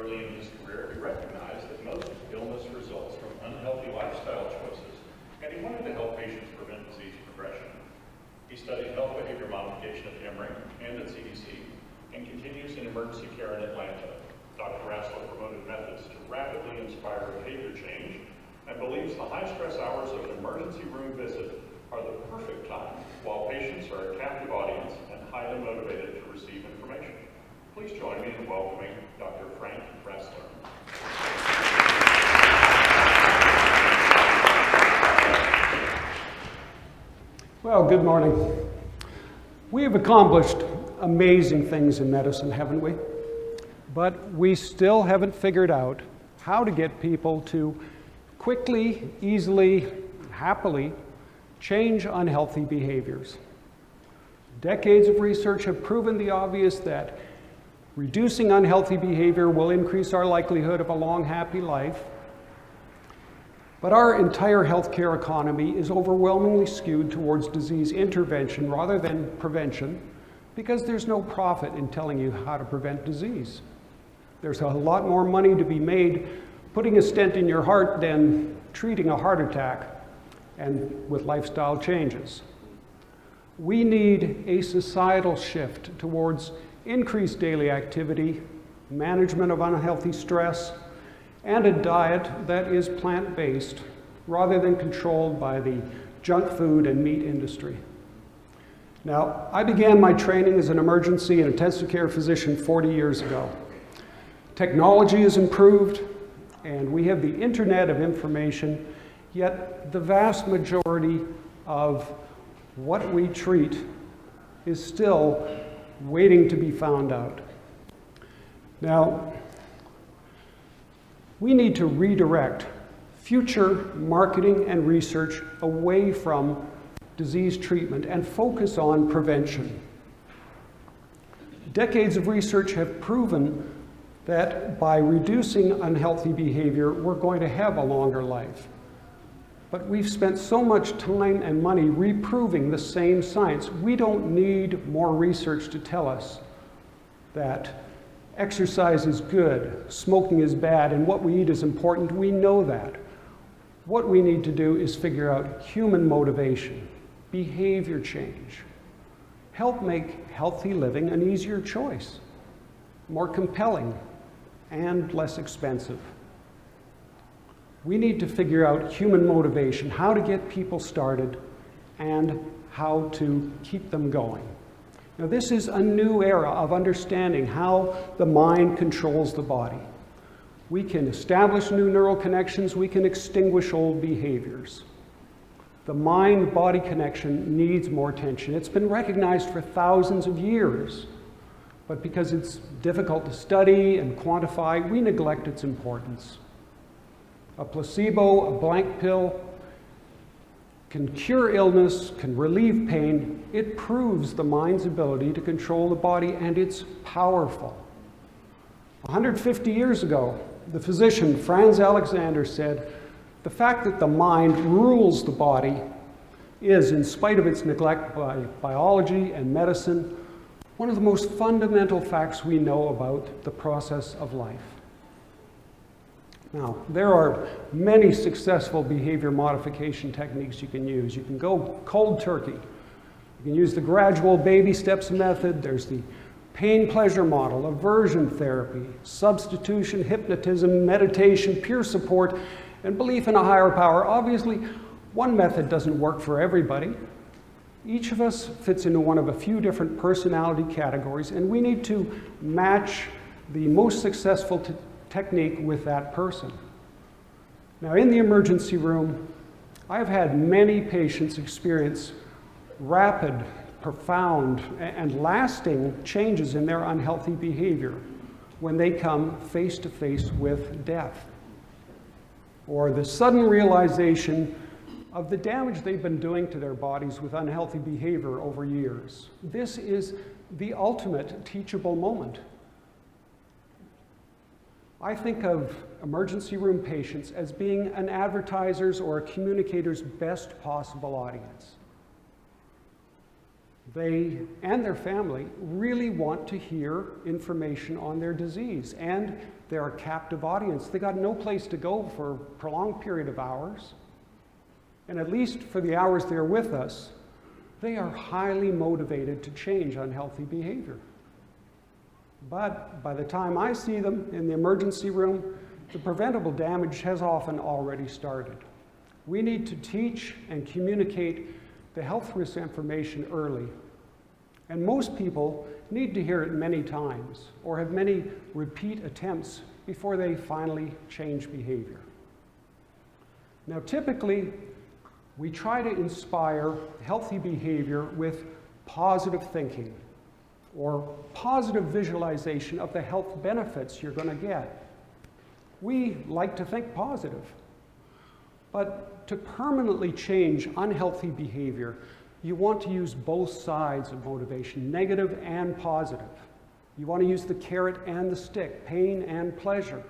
Early in his career, he recognized that most illness results from unhealthy lifestyle choices, and he wanted to help patients prevent disease progression. He studied health behavior modification at Emory and at CDC, and continues in emergency care in Atlanta. Dr. Rasler promoted methods to rapidly inspire behavior change and believes the high-stress hours of an emergency room visit are the perfect time while patients are a captive audience and highly motivated to receive information. Please join me in welcoming Dr. Frank Rasler. Well, good morning. We have accomplished amazing things in medicine, haven't we? But we still haven't figured out how to get people to quickly, easily, happily change unhealthy behaviors. Decades of research have proven the obvious that reducing unhealthy behavior will increase our likelihood of a long, happy life. But our entire healthcare economy is overwhelmingly skewed towards disease intervention rather than prevention, because there's no profit in telling you how to prevent disease. There's a lot more money to be made putting a stent in your heart than treating a heart attack and with lifestyle changes. We need a societal shift towards increased daily activity, management of unhealthy stress, and a diet that is plant-based rather than controlled by the junk food and meat industry. Now, I began my training as an emergency and intensive care physician 40 years ago. Technology has improved, and we have the internet of information, yet the vast majority of what we treat is still waiting to be found out. Now, we need to redirect future marketing and research away from disease treatment and focus on prevention. Decades of research have proven that by reducing unhealthy behavior, we're going to have a longer life. But we've spent so much time and money reproving the same science. We don't need more research to tell us that exercise is good, smoking is bad, and what we eat is important. We know that. What we need to do is figure out human motivation, behavior change, help make healthy living an easier choice, more compelling, and less expensive. We need to figure out human motivation, how to get people started, and how to keep them going. Now, this is a new era of understanding how the mind controls the body. We can establish new neural connections, we can extinguish old behaviors. The mind-body connection needs more attention. It's been recognized for thousands of years, but because it's difficult to study and quantify, we neglect its importance. A placebo, a blank pill, can cure illness, can relieve pain. It proves the mind's ability to control the body, and it's powerful. 150 years ago, the physician Franz Alexander said, "The fact that the mind rules the body is, in spite of its neglect by biology and medicine, one of the most fundamental facts we know about the process of life." Now, there are many successful behavior modification techniques you can use. You can go cold turkey. You can use the gradual baby steps method. There's the pain-pleasure model, aversion therapy, substitution, hypnotism, meditation, peer support, and belief in a higher power. Obviously, one method doesn't work for everybody. Each of us fits into one of a few different personality categories, and we need to match the most successful technique with that person. Now, in the emergency room, I've had many patients experience rapid, profound, and lasting changes in their unhealthy behavior when they come face to face with death, or the sudden realization of the damage they've been doing to their bodies with unhealthy behavior over years. This is the ultimate teachable moment. I think of emergency room patients as being an advertiser's or a communicator's best possible audience. they and their family really want to hear information on their disease, and they're a captive audience. They got no place to go for a prolonged period of hours, and at least for the hours they're with us, they are highly motivated to change unhealthy behavior. But by the time I see them in the emergency room, the preventable damage has often already started. We need to teach and communicate the health risk information early. And most people need to hear it many times or have many repeat attempts before they finally change behavior. Now, typically, we try to inspire healthy behavior with positive thinking or positive visualization of the health benefits you're going to get. We like to think positive. But to permanently change unhealthy behavior, you want to use both sides of motivation, negative and positive. You want to use the carrot and the stick, pain and pleasure.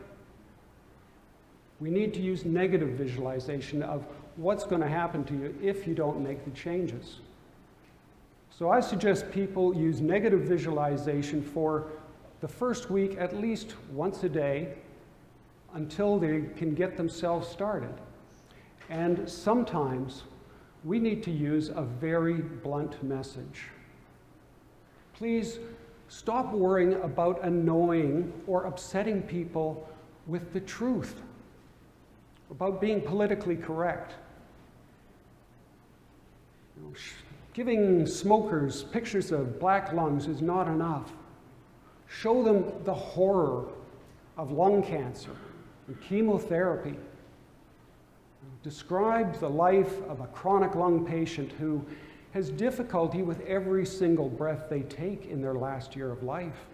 We need to use negative visualization of what's going to happen to you if you don't make the changes. So I suggest people use negative visualization for the first week at least once a day until they can get themselves started. And sometimes we need to use a very blunt message. Please stop worrying about annoying or upsetting people with the truth, about being politically correct. Giving smokers pictures of black lungs is not enough. Show them the horror of lung cancer and chemotherapy. Describe the life of a chronic lung patient who has difficulty with every single breath they take in their last year of life.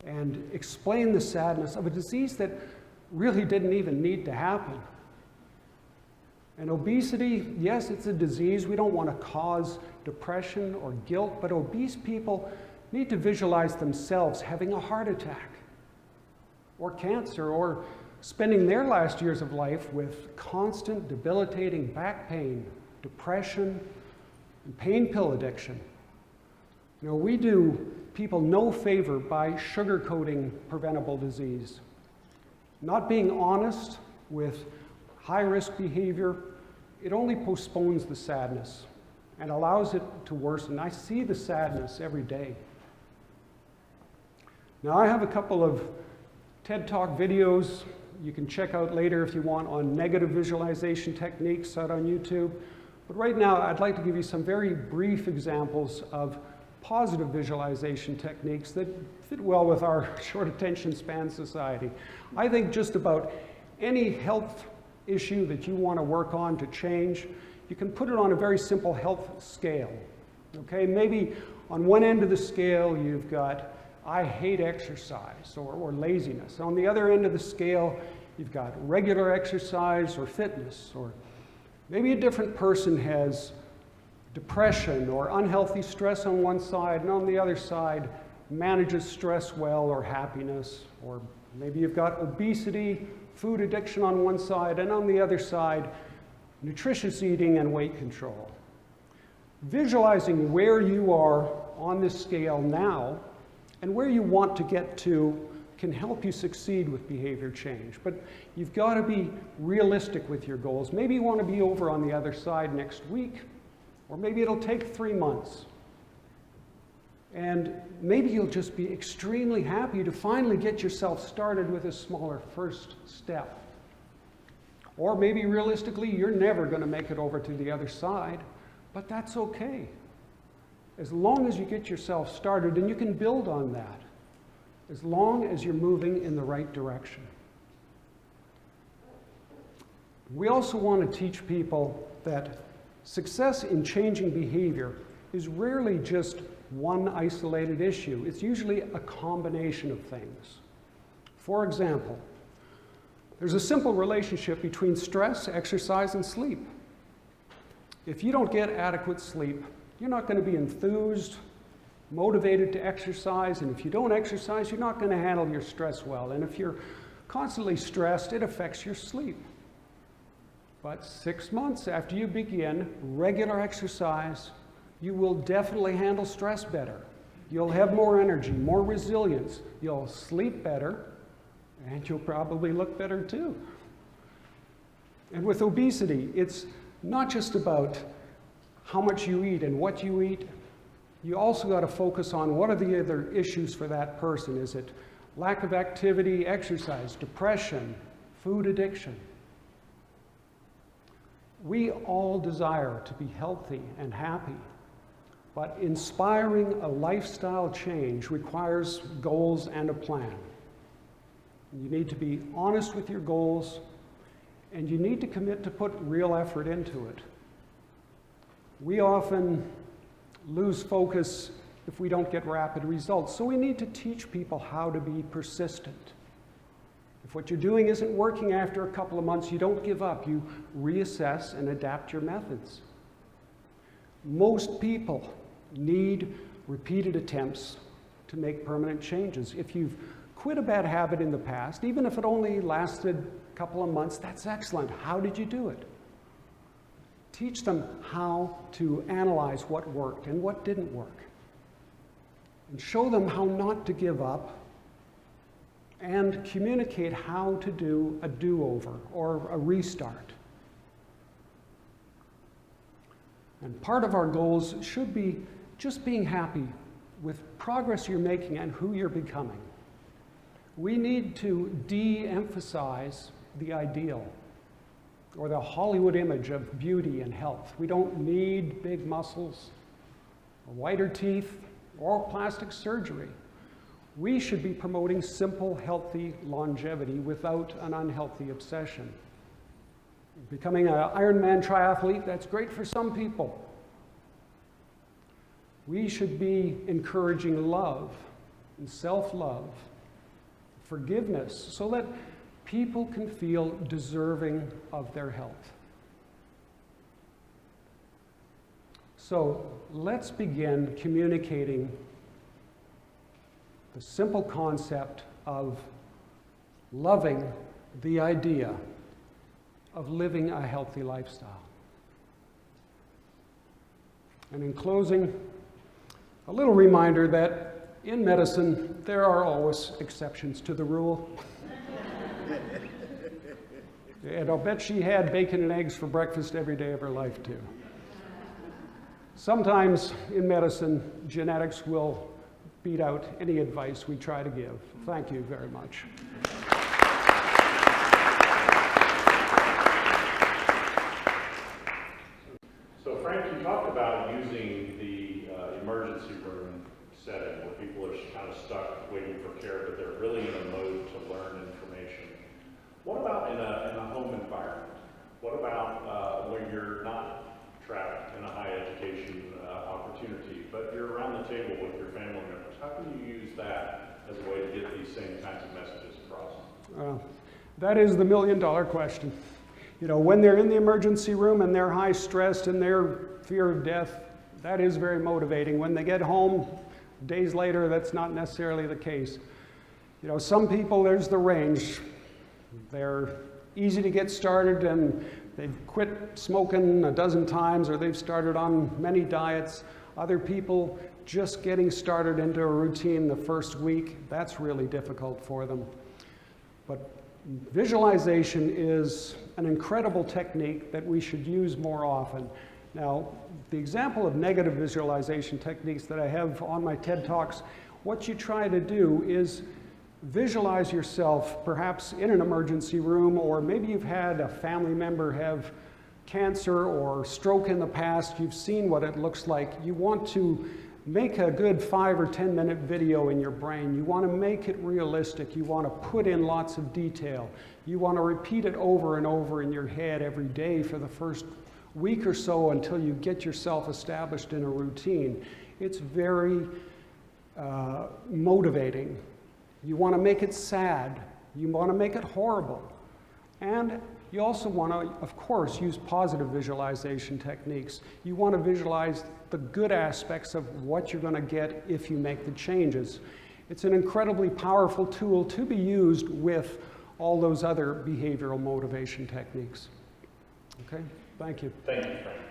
And explain the sadness of a disease that really didn't even need to happen. And obesity, yes, it's a disease. We don't want to cause depression or guilt, but obese people need to visualize themselves having a heart attack or cancer or spending their last years of life with constant debilitating back pain, depression, and pain pill addiction. You know, we do people no favor by sugarcoating preventable disease. Not being honest with high-risk behavior, it only postpones the sadness and allows it to worsen. I see the sadness every day. Now, I have a couple of TED Talk videos you can check out later if you want on negative visualization techniques out on YouTube. But right now, I'd like to give you some very brief examples of positive visualization techniques that fit well with our short attention span society. I think just about any health issue that you want to work on to change, you can put it on a very simple health scale. Okay, maybe on one end of the scale you've got I hate exercise or laziness. On the other end of the scale you've got regular exercise or fitness, or maybe a different person has depression or unhealthy stress on one side, and on the other side manages stress well or happiness, or maybe you've got obesity, food addiction on one side, and on the other side, nutritious eating and weight control. Visualizing where you are on this scale now and where you want to get to can help you succeed with behavior change. But you've got to be realistic with your goals. Maybe you want to be over on the other side next week, or maybe it'll take 3 months. And maybe you'll just be extremely happy to finally get yourself started with a smaller first step. Or maybe realistically, you're never going to make it over to the other side, but that's okay. As long as you get yourself started, and you can build on that, as long as you're moving in the right direction. We also want to teach people that success in changing behavior is rarely just one isolated issue. It's usually a combination of things. For example, there's a simple relationship between stress, exercise, and sleep. If you don't get adequate sleep, you're not going to be enthused, motivated to exercise, and if you don't exercise, you're not going to handle your stress well. And if you're constantly stressed, it affects your sleep. But 6 months after you begin regular exercise, You will definitely handle stress better. You'll have more energy, more resilience. You'll sleep better, and you'll probably look better too. And with obesity, it's not just about how much you eat and what you eat. You also got to focus on what are the other issues for that person. Is it lack of activity, exercise, depression, food addiction? We all desire to be healthy and happy, but inspiring a lifestyle change requires goals and a plan. You need to be honest with your goals, and you need to commit to put real effort into it. We often lose focus if we don't get rapid results, so we need to teach people how to be persistent. If what you're doing isn't working after a couple of months, you don't give up. You reassess and adapt your methods. Most people need repeated attempts to make permanent changes. If you've quit a bad habit in the past, even if it only lasted a couple of months, that's excellent. How did you do it? Teach them how to analyze what worked and what didn't work. And show them how not to give up, and communicate how to do a do-over or a restart. And part of our goals should be just being happy with progress you're making and who you're becoming. We need to de-emphasize the ideal or the Hollywood image of beauty and health. We don't need big muscles, or whiter teeth, or plastic surgery. We should be promoting simple, healthy longevity without an unhealthy obsession. Becoming an Ironman triathlete, that's great for some people. We should be encouraging love and self-love, forgiveness, so that people can feel deserving of their health. So let's begin communicating the simple concept of loving the idea of living a healthy lifestyle. And in closing, a little reminder that in medicine, there are always exceptions to the rule. And I'll bet she had bacon and eggs for breakfast every day of her life, too. Sometimes in medicine, genetics will beat out any advice we try to give. Thank you very much. So Frank, you talked about using the emergency room setting where people are kind of stuck waiting for care, but they're really in a mode to learn information. What about in a home environment? What about when you're not trapped in a high education opportunity, but you're around the table with your family members? How can you use that as a way to get these same kinds of messages across? That is the million-dollar question. You know, when they're in the emergency room and they're high stressed and their fear of death, that is very motivating. When they get home, days later, that's not necessarily the case. You know, some people, there's the range. They're easy to get started and they've quit smoking a dozen times or they've started on many diets. Other people just getting started into a routine the first week, that's really difficult for them. But visualization is an incredible technique that we should use more often. Now, the example of negative visualization techniques that I have on my TED Talks, what you try to do is visualize yourself perhaps in an emergency room, or maybe you've had a family member have cancer or stroke in the past. You've seen what it looks like. You want to make a good 5 or 10 minute video in your brain. You want to make it realistic. You want to put in lots of detail. You want to repeat it over and over in your head every day for the first week or so until you get yourself established in a routine. It's very motivating. You want to make it sad. You want to make it horrible. And you also want to, of course, use positive visualization techniques. You want to visualize the good aspects of what you're going to get if you make the changes. It's an incredibly powerful tool to be used with all those other behavioral motivation techniques. Okay, thank you. Thank you, Frank.